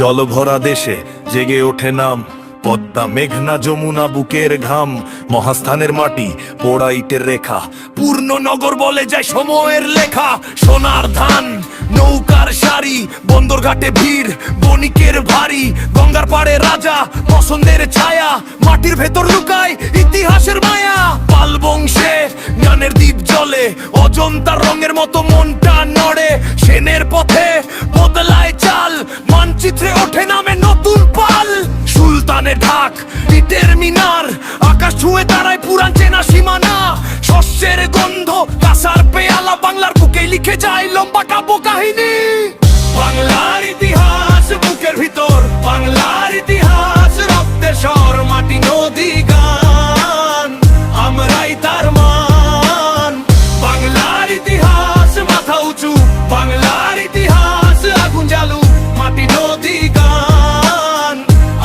জলভরা দেশে জেগে ওঠে নাম, পদ্মা মেঘনা যমুনা বুকের ঘাম। মহাস্থানের মাটি পোড়া ইটের রেখা, পূর্ণ নগর বলে যায় সময়ের লেখা। সোনার ধান নৌকার সারি, বন্দরঘাটে ভিড় বণিকের ভারী। গঙ্গার পাড়ে রাজা পছন্দের ছায়া, মাটির ভেতর লুকায় ইতিহাসের মায়া। পাল বংশে জ্ঞানের দ্বীপ জ্বলে, অজন্তার রঙের মতো মনটা নড়ে। সেনের পথে বদলায় চাল, মানচিত্রে ওঠে নামে নতুন পাল। সুলতানের ঢাক ইটের মিনার, আকাশ ছুঁয়ে দাঁড়ায় পুরান চেনা সীমানা। শস্যের গন্ধ কাঁসার পেয়ালা, বাংলার বুকে লিখে যায় লম্বা কাব্য কাহিনী। বাংলার ইতিহাস বুকের ভিতর, বাংলার ইতিহাস রক্তের স্বর। মাটি নদী গান, আমরাই তার মান। বাংলার ইতিহাস মাথা উঁচু, বাংলার ইতিহাস আগুন জ্বালু। মাটি নদী গান,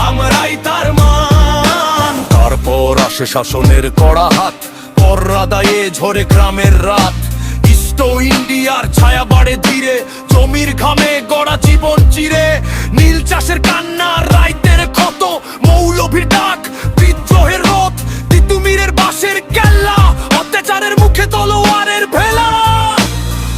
আমরাই তার মান। তারপর আসে শাসনের কড়া হাত, পররাদায়ে ঝরে গ্রামের রাত। ইস্ট ইন্ডিয়ার ছায়া বাড়ে ধীরে, জমির ঘামে গড়া জীবন চিরে। নীল চাষের কান্না, রাইতের ক্ষত, মৌলভীর ডাক, বিদ্রোহের রথ। তিতুমিরের বাঁশের কেল্লা, অত্যাচারের মুখে তলোয়ারের ভেলা।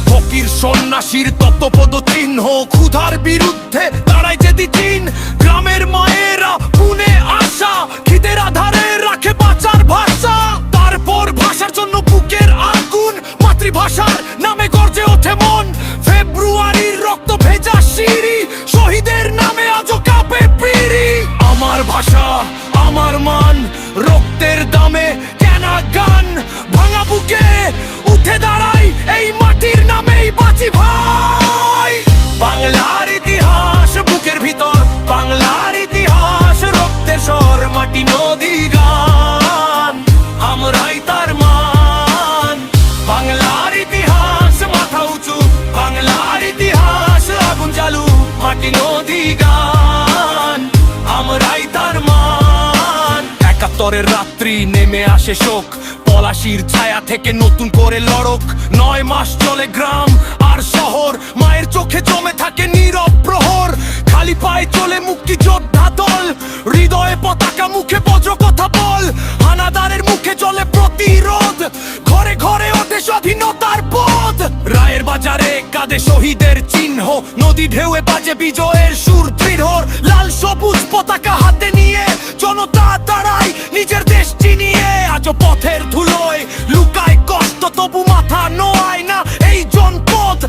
ফকির সন্ন্যাসীর তত্ত্বপদ চিহ্ন, ক্ষুধার বিরুদ্ধে দাঁড়ায় যেদি চীন। গ্রামের মায়েরা পুনে আশা, খিদের আধারে রাখে বাঁচার ভাষা। তারপর ভাষার জন্য বুকের আগুন, মাতৃভাষার নামে গর্জে ওঠে মন। ফেব্রুয়ারির রক্ত ভেজা সিঁড়ি, শহীদের নামে আজও কাঁপে পিড়ি। আমার ভাষা আমার মান, রক্তের দামে কেনা গান। ভাঙা বুকে উঠে দাঁড়াই, এই মাটির নামেই বাঁচি ভাই। বাংলার ইতিহাস বুকের ভিতর, বাংলার ইতিহাস রক্তের স্বর। মাটি নদী গান, আমরাই তার মান। বাংলার ইতিহাস মাথা উঁচু, বাংলার ইতিহাস আগুন জ্বালু। মাটি নদী গান, আমরাই তার মান। ৭১-এর রাত্রি নেমে আসে শোক, পলাশির ছায়া থেকে নতুন করে লড়ক। ৯ মাস চলে গ্রাম আর শহর, মায়ের চোখে জমে থাকে নীরব প্রহর। খালি পায়ে চলে মুক্তিযোদ্ধা দল, হৃদয়ে পতাকা মুখে বজ্র কথা বল। হানাদারের মুখে চলে প্রতিরোধ, ঘরে ঘরে ওঠে স্বাধীনতার পথ। রায়ের বাজারে কাঁদে শহীদের চিহ্ন, নদী ঢেউয়ে বাজে বিজয়ের সুর দৃঢ়। লাল সবুজ পতাকা হাতে নিয়ে জনতা দাঁড়ায় নিজের দেশ চিনিয়ে। আজও পথের ধুলোয় লুকায় কষ্ট, তবু মাথা নোয়ায় না এই জনপদ।